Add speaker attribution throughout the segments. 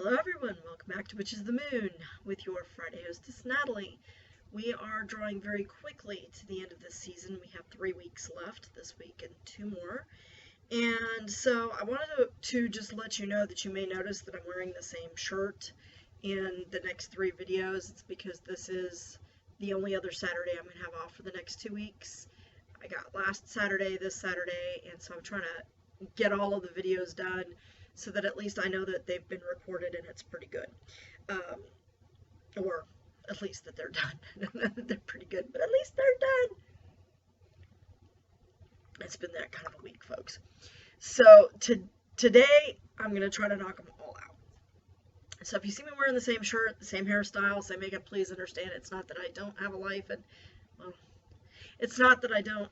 Speaker 1: Hello everyone, welcome back to Witches of the Moon with your Friday hostess Natalie. We are drawing very quickly to the end of this season. We have 3 weeks left this week and 2 more. And so I wanted to just let you know that you may notice that I'm wearing the same shirt in the next 3 videos. It's because this is the only other Saturday I'm going to have off for the next 2 weeks. I got last Saturday, this Saturday, and so I'm trying to get all of the videos done so that at least I know that they've been recorded and it's pretty good. Or at least that they're done. They're pretty good, but at least they're done. It's been that kind of a week, folks. So today, I'm going to try to knock them all out. So if you see me wearing the same shirt, the same hairstyle, same makeup, please understand it's not that I don't have a life. And, well, it's not that I don't,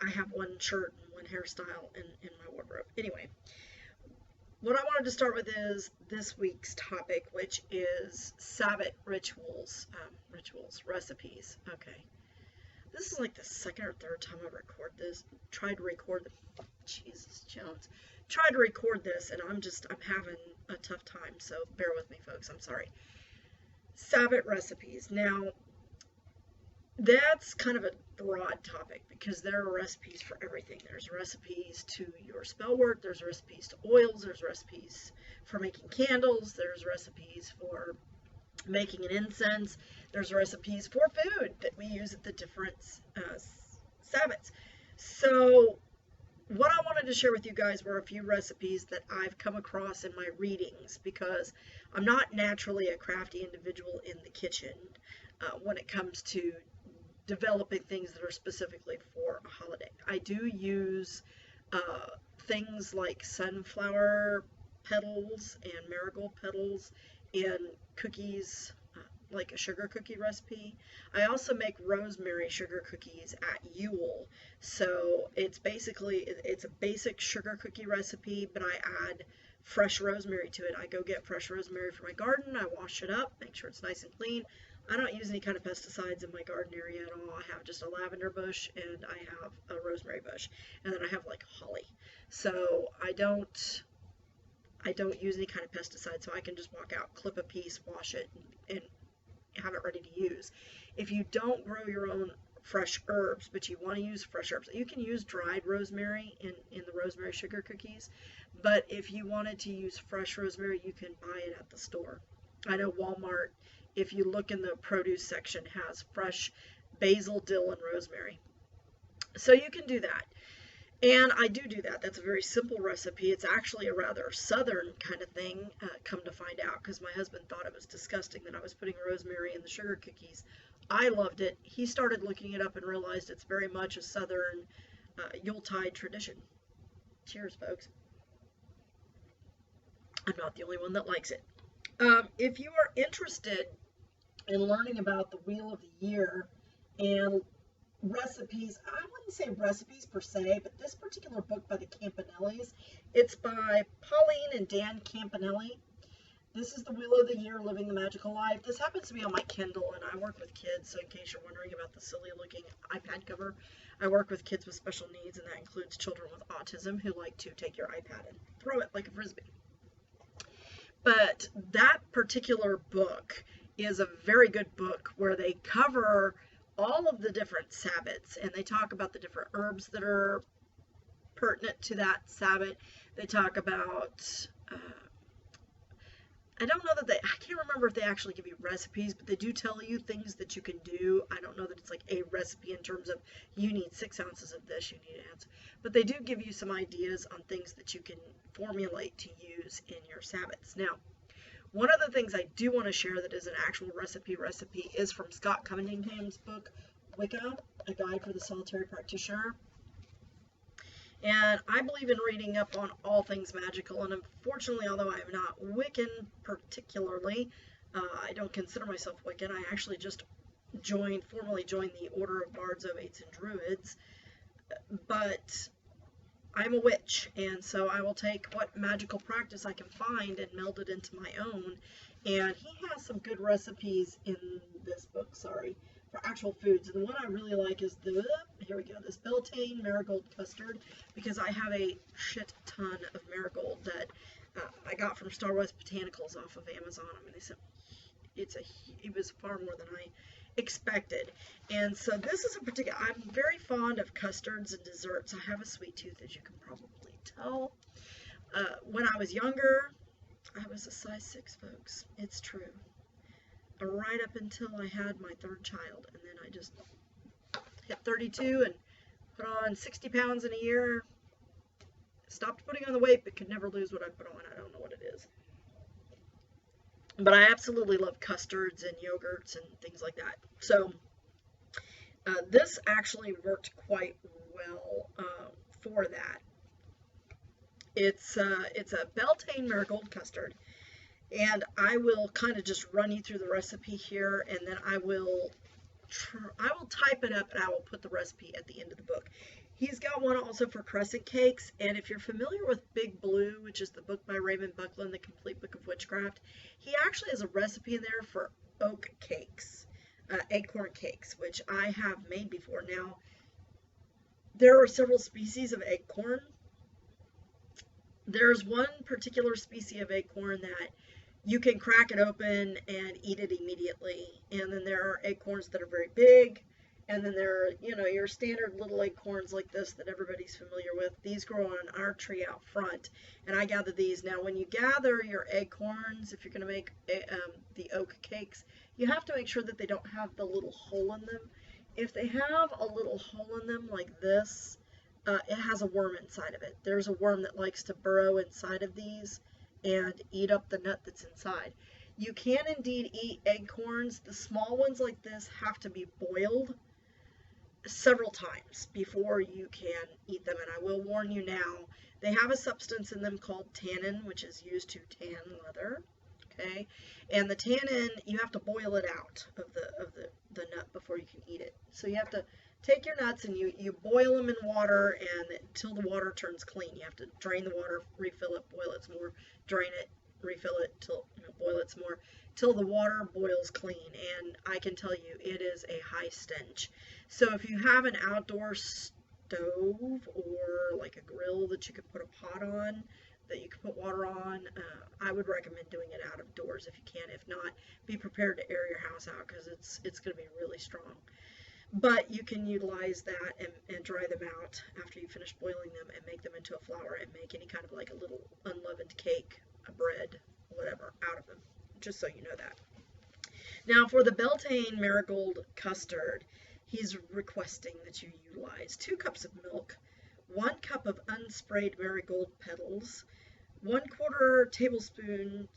Speaker 1: I have one shirt and one hairstyle in my wardrobe. Anyway. What I wanted to start with is this week's topic, which is Sabbat recipes. Okay. This is like the second or third time I tried to record this, and I'm having a tough time, so bear with me, folks. I'm sorry. Sabbat recipes. Now, that's kind of a broad topic because there are recipes for everything. There's recipes to your spell work, there's recipes to oils, there's recipes for making candles, there's recipes for making an incense, there's recipes for food that we use at the different Sabbats. So what I wanted to share with you guys were a few recipes that I've come across in my readings because I'm not naturally a crafty individual in the kitchen when it comes to developing things that are specifically for a holiday. I do use things like sunflower petals and marigold petals in cookies, like a sugar cookie recipe. I also make rosemary sugar cookies at Yule. So it's a basic sugar cookie recipe, but I add fresh rosemary to it. I go get fresh rosemary from my garden, I wash it up, make sure it's nice and clean. I don't use any kind of pesticides in my garden area at all. I have just a lavender bush and I have a rosemary bush, and then I have like holly. So I don't use any kind of pesticide, so I can just walk out, clip a piece, wash it, and have it ready to use. If you don't grow your own fresh herbs, but you want to use fresh herbs, you can use dried rosemary in the rosemary sugar cookies, but if you wanted to use fresh rosemary, you can buy it at the store. I know Walmart, if you look in the produce section, has fresh basil, dill, and rosemary. So you can do that. And I do that. That's a very simple recipe. It's actually a rather southern kind of thing, come to find out, because my husband thought it was disgusting that I was putting rosemary in the sugar cookies. I loved it. He started looking it up and realized it's very much a southern Yuletide tradition. Cheers, folks. I'm not the only one that likes it. If you are interested in learning about the Wheel of the Year and recipes, I wouldn't say recipes per se, but this particular book by the Campanellis, it's by Pauline and Dan Campanelli. This is the Wheel of the Year, Living the Magical Life. This happens to be on my Kindle, and I work with kids, so in case you're wondering about the silly looking iPad cover, I work with kids with special needs, and that includes children with autism who like to take your iPad and throw it like a frisbee. But that particular book is a very good book where they cover all of the different Sabbats, and they talk about the different herbs that are pertinent to that Sabbat. They talk about, I can't remember if they actually give you recipes, but they do tell you things that you can do. I don't know that it's like a recipe in terms of you need 6 ounces of this, you need an ounce. But they do give you some ideas on things that you can formulate to use in your Sabbats. Now, one of the things I do want to share that is an actual recipe is from Scott Cunningham's book, Wicca, A Guide for the Solitary Practitioner. And I believe in reading up on all things magical, and unfortunately, although I am not Wiccan particularly, I don't consider myself Wiccan. I actually just formally joined the Order of Bards, Ovates, and Druids, but I'm a witch, and so I will take what magical practice I can find and meld it into my own. And he has some good recipes in this book, for actual foods. And the one I really like is this Beltane marigold custard, because I have a shit ton of marigold that I got from Star Wars Botanicals off of Amazon. I mean, they said it was far more than I expected. And so this is a particular, I'm very fond of custards and desserts. I have a sweet tooth, as you can probably tell. When I was younger, I was a size 6, folks. It's true. Right up until I had my 3rd child, and then I just hit 32 and put on 60 pounds in a year. Stopped putting on the weight, but could never lose what I put on. I don't know what it is. But I absolutely love custards and yogurts and things like that. So this actually worked quite well for that. It's a Beltane marigold custard, and I will kind of just run you through the recipe here, and then I will type it up and I will put the recipe at the end of the book. He's got one also for crescent cakes, and if you're familiar with Big Blue, which is the book by Raymond Buckland, The Complete Book of Witchcraft, he actually has a recipe in there for oak cakes, acorn cakes, which I have made before. Now, there are several species of acorn. There's one particular species of acorn that you can crack it open and eat it immediately, and then there are acorns that are very big. And then there are, you know, your standard little acorns like this that everybody's familiar with. These grow on our tree out front, and I gather these. Now, when you gather your acorns, if you're going to make the oak cakes, you have to make sure that they don't have the little hole in them. If they have a little hole in them like this, it has a worm inside of it. There's a worm that likes to burrow inside of these and eat up the nut that's inside. You can indeed eat acorns. The small ones like this have to be boiled several times before you can eat them, and I will warn you now, they have a substance in them called tannin, which is used to tan leather. Okay, and the tannin, you have to boil it out of the nut before you can eat it. So you have to take your nuts and you boil them in water and until the water turns clean. You have to drain the water, refill it, boil it some more, drain it, refill it, till boil it some more, till the water boils clean. And I can tell you, it is a high stench. So if you have an outdoor stove or like a grill that you could put a pot on, that you could put water on, I would recommend doing it out of doors if you can. If not, be prepared to air your house out because it's going to be really strong. But you can utilize that and dry them out after you finish boiling them and make them into a flour and make any kind of like a little unleavened cake, a bread, whatever, out of them, just so you know that. Now for the Beltane marigold custard, he's requesting that you utilize 2 cups of milk, 1 cup of unsprayed marigold petals, 1/4 teaspoon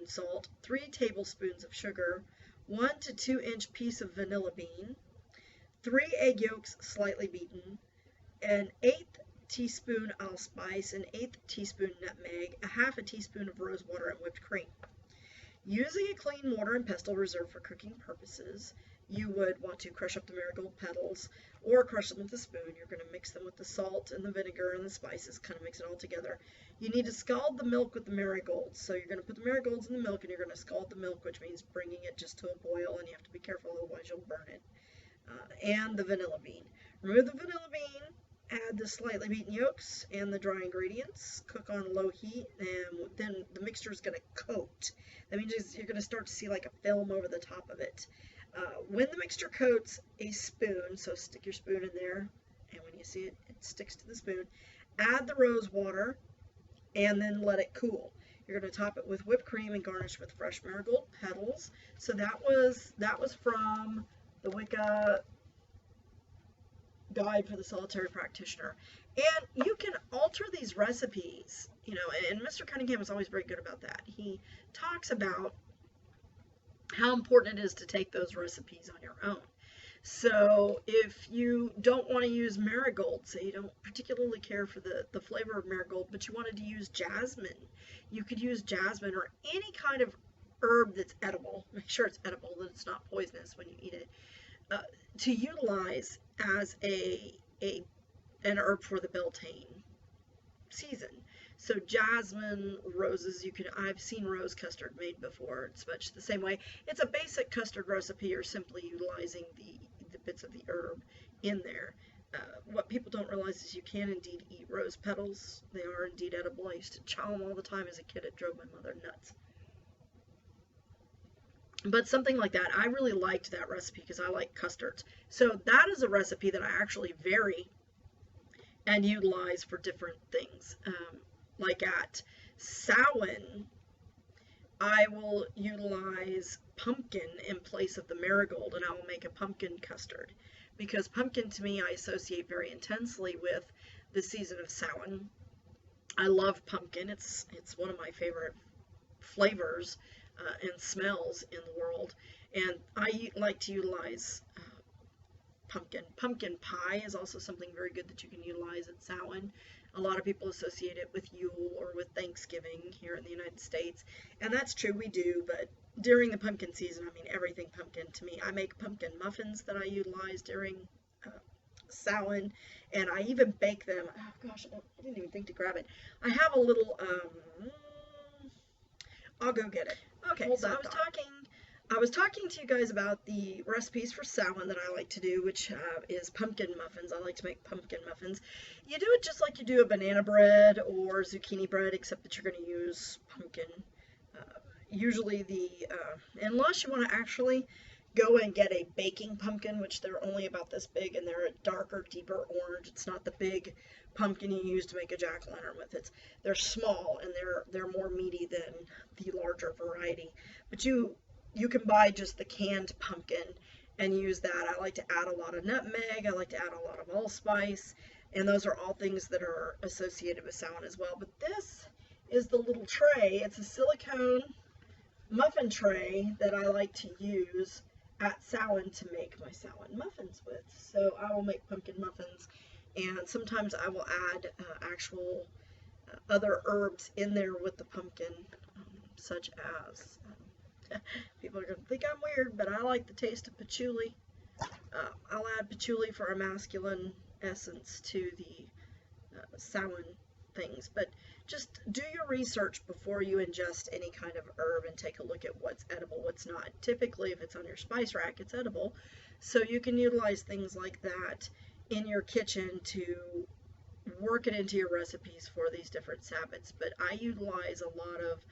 Speaker 1: salt, 3 tablespoons of sugar, 1 to 2 inch piece of vanilla bean, 3 egg yolks slightly beaten, an 1/8 teaspoon allspice, an 1/8 teaspoon nutmeg, a 1/2 teaspoon of rose water, and whipped cream. Using a clean mortar and pestle reserved for cooking purposes, you would want to crush up the marigold petals or crush them with a spoon. You're going to mix them with the salt and the vinegar and the spices, kind of mix it all together. You need to scald the milk with the marigolds. So you're going to put the marigolds in the milk and you're going to scald the milk, which means bringing it just to a boil, and you have to be careful, otherwise you'll burn it. And the vanilla bean. Remove the vanilla bean, add the slightly beaten yolks and the dry ingredients. Cook on low heat, and then the mixture is going to coat. That means you're going to start to see like a film over the top of it. When the mixture coats, a spoon, so stick your spoon in there, and when you see it, it sticks to the spoon. Add the rose water, and then let it cool. You're going to top it with whipped cream and garnish with fresh marigold petals. So that was from the Wicca Guide for the Solitary Practitioner. And you can alter these recipes, you know, and Mr. Cunningham is always very good about that. He talks about how important it is to take those recipes on your own. So if you don't want to use marigold, say you don't particularly care for the flavor of marigold, but you wanted to use jasmine, you could use jasmine or any kind of herb that's edible. Make sure it's edible, that it's not poisonous when you eat it, to utilize as an herb for the Beltane season. So jasmine, roses, I've seen rose custard made before. It's much the same way. It's a basic custard recipe. You're simply utilizing the bits of the herb in there. what people don't realize is you can indeed eat rose petals. They are indeed edible. I used to chow them all the time as a kid. It drove my mother nuts. But something like that, I really liked that recipe because I like custards. So that is a recipe that I actually vary and utilize for different things. Like at Samhain, I will utilize pumpkin in place of the marigold, and I will make a pumpkin custard. Because pumpkin, to me, I associate very intensely with the season of Samhain. I love pumpkin. It's one of my favorite flavors and smells in the world. And I like to utilize pumpkin. Pumpkin pie is also something very good that you can utilize at Samhain. A lot of people associate it with Yule or with Thanksgiving here in the United States. And that's true, we do, but during the pumpkin season, I mean, everything pumpkin to me. I make pumpkin muffins that I utilize during Samhain, and I even bake them. Oh gosh, I didn't even think to grab it. I have a little, I'll go get it. Okay, so I was talking to you guys about the recipes for Samhain that I like to do, which is pumpkin muffins. I like to make pumpkin muffins. You do it just like you do a banana bread or zucchini bread, except that you're going to use pumpkin. Usually unless you want to actually go and get a baking pumpkin, which they're only about this big, and they're a darker, deeper orange. It's not the big pumpkin you use to make a jack-o'-lantern with. They're small, and they're more meaty than the larger variety. But you can buy just the canned pumpkin and use that. I like to add a lot of nutmeg. I like to add a lot of allspice, and those are all things that are associated with Samhain as well. But this is the little tray. It's a silicone muffin tray that I like to use at Samhain to make my Samhain muffins with. So I will make pumpkin muffins, and sometimes I will add actual other herbs in there with the pumpkin, such as people are going to think I'm weird, but I like the taste of patchouli. I'll add patchouli for a masculine essence to the Samhain things, but just do your research before you ingest any kind of herb and take a look at what's edible, what's not. Typically, if it's on your spice rack, it's edible, so you can utilize things like that in your kitchen to work it into your recipes for these different Sabbats. But I utilize a lot of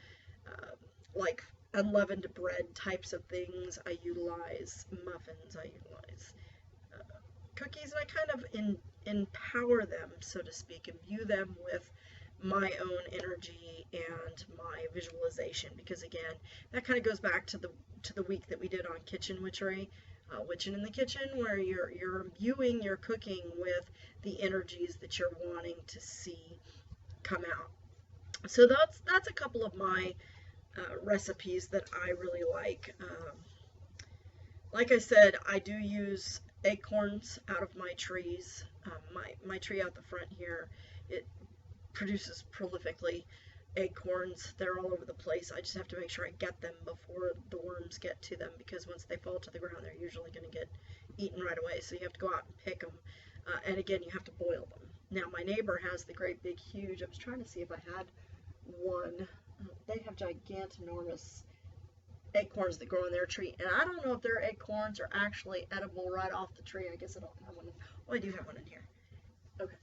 Speaker 1: like unleavened bread types of things. I utilize muffins. I utilize cookies, and I kind of empower them, so to speak, imbue them with my own energy and my visualization, because again, that kind of goes back to the week that we did on kitchen witchery, witching in the kitchen, where you're imbuing your cooking with the energies that you're wanting to see come out. So that's a couple of my recipes that I really like. Like I said, I do use acorns out of my trees. My tree out the front here, it produces prolifically acorns. They're all over the place. I just have to make sure I get them before the worms get to them, because once they fall to the ground, they're usually going to get eaten right away. So you have to go out and pick them. And again, you have to boil them. Now, my neighbor has the great big huge, I was trying to see if I had one. They have gigantinormous acorns that grow on their tree, and I don't know if their acorns are actually edible right off the tree. I guess I don't have one. Oh, I do have one in here. Okay.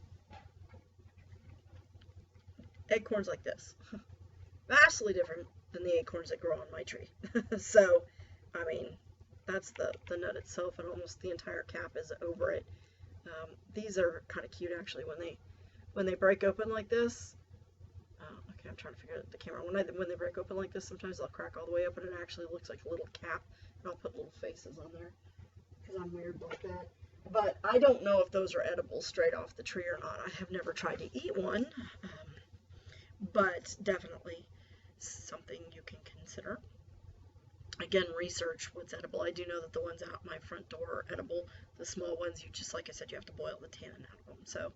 Speaker 1: Acorns like this. Vastly different than the acorns that grow on my tree. So, I mean, that's the nut itself, and almost the entire cap is over it. These are kind of cute, actually, when they break open like this. Okay, I'm trying to figure out the camera. When they break open like this, sometimes they'll crack all the way open, and it actually looks like a little cap, and I'll put little faces on there, because I'm weird like that. But I don't know if those are edible straight off the tree or not. I have never tried to eat one, but definitely something you can consider. Again, research what's edible. I do know that the ones out my front door are edible. The small ones, you just, like I said, you have to boil the tannin out of them. So,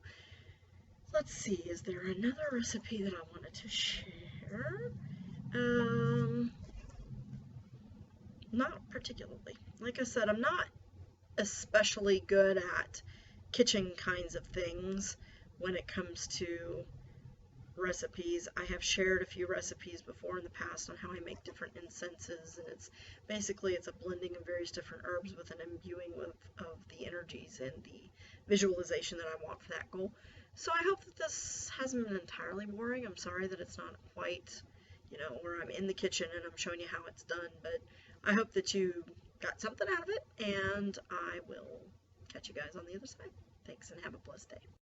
Speaker 1: let's see, is there another recipe that I wanted to share? Not particularly. Like I said, I'm not especially good at kitchen kinds of things when it comes to recipes. I have shared a few recipes before in the past on how I make different incenses, and it's a blending of various different herbs with an imbuing of the energies and the visualization that I want for that goal. So I hope that this hasn't been entirely boring. I'm sorry that it's not quite, where I'm in the kitchen and I'm showing you how it's done, but I hope that you got something out of it, and I will catch you guys on the other side. Thanks, and have a blessed day.